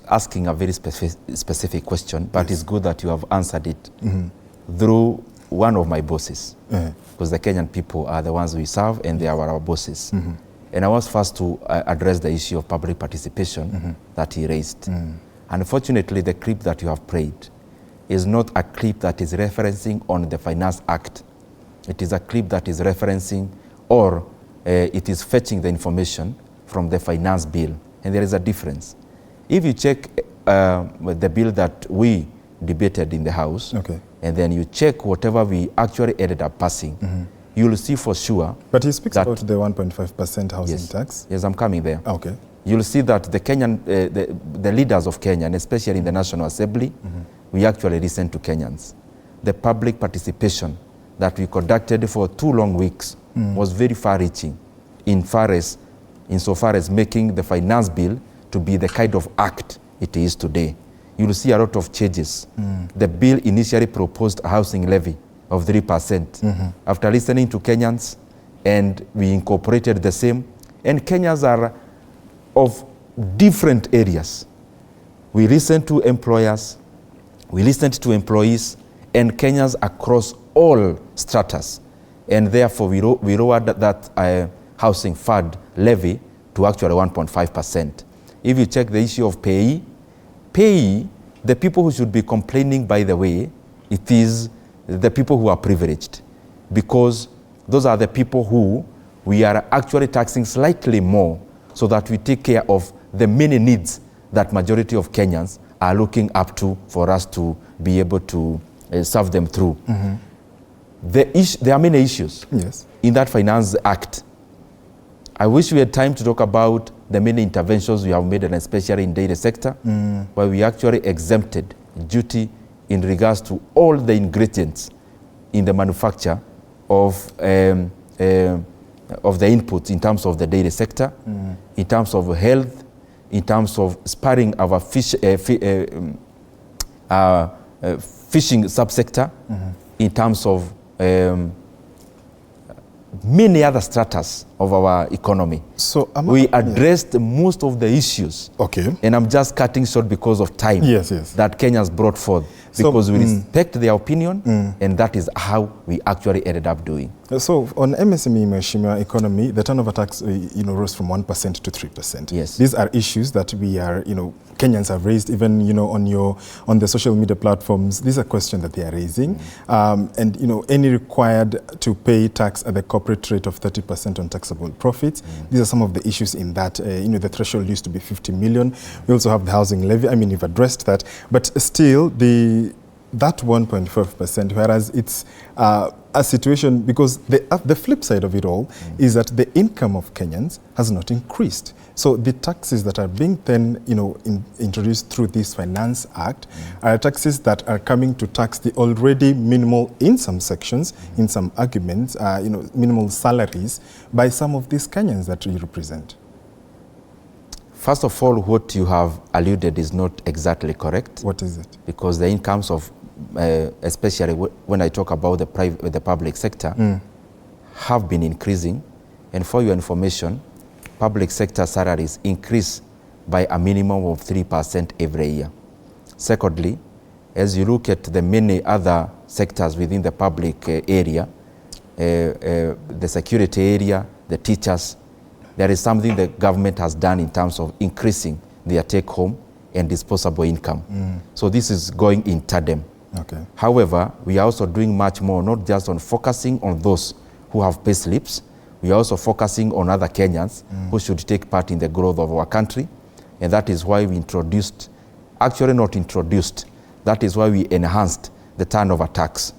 asking a very specific question, but it's good that you have answered it through one of my bosses, because the Kenyan people are the ones we serve and they are our bosses. And I was first to address the issue of public participation that he raised. Unfortunately, the clip that you have played is not a clip that is referencing on the Finance Act. It is a clip that is referencing, or it is fetching the information from the finance bill. And there is a difference. If you check the bill that we debated in the House, and then you check whatever we actually ended up passing, you will see for sure. But he speaks about the 1.5% housing tax. Yes, I'm coming there. You'll see that the Kenyan, the leaders of Kenya, and especially in the National Assembly, we actually listen to Kenyans. The public participation that we conducted for 2 long weeks was very far-reaching insofar as making the finance bill to be the kind of act it is today. You'll see a lot of changes. The bill initially proposed a housing levy of 3%. After listening to Kenyans, and we incorporated the same, and Kenyans are of different areas. We listened to employers, we listened to employees, and Kenyans across all stratas. And therefore, we lowered that housing fund levy to actually 1.5%. If you check the issue of payee, the people who should be complaining, by the way, it is the people who are privileged, because those are the people who we are actually taxing slightly more so that we take care of the many needs that majority of Kenyans are looking up to for us to be able to serve them through. There are many issues in that Finance Act. I wish we had time to talk about the many interventions we have made, and especially in the dairy sector, where we actually exempted duty in regards to all the ingredients in the manufacture of the inputs in terms of the dairy sector, in terms of health, in terms of sparing our fishing subsector, in terms of many other stratas of our economy. So we addressed most of the issues. And I'm just cutting short because of time that Kenyans brought forth, because we respect their opinion, and that is how we actually ended up doing. So on MSME, Mheshimiwa, economy, the turnover tax rose from 1% to 3%. These are issues that we are, Kenyans have raised, even on the social media platforms. These are questions that they are raising, and any required to pay tax at the corporate rate of 30% on taxable profits. These are some of the issues in that. The threshold used to be 50 million. We also have the housing levy. I mean, you've addressed that, but still that 1.5%, whereas it's a situation, because the flip side of it all is that the income of Kenyans has not increased. So the taxes that are being then introduced through this Finance Act are taxes that are coming to tax the already minimal, in some sections, in some arguments, minimal salaries by some of these Kenyans that you represent. First of all, what you have alluded is not exactly correct. What is it? Because the incomes of, especially when I talk about the public sector, have been increasing. And for your information, public sector salaries increase by a minimum of 3% every year. Secondly, as you look at the many other sectors within the public area, the security area, the teachers, there is something the government has done in terms of increasing their take-home and disposable income. So this is going in tandem. However, we are also doing much more, not just on focusing on those who have pay slips. We are also focusing on other Kenyans who should take part in the growth of our country. And that is why we that is why we enhanced the turnover tax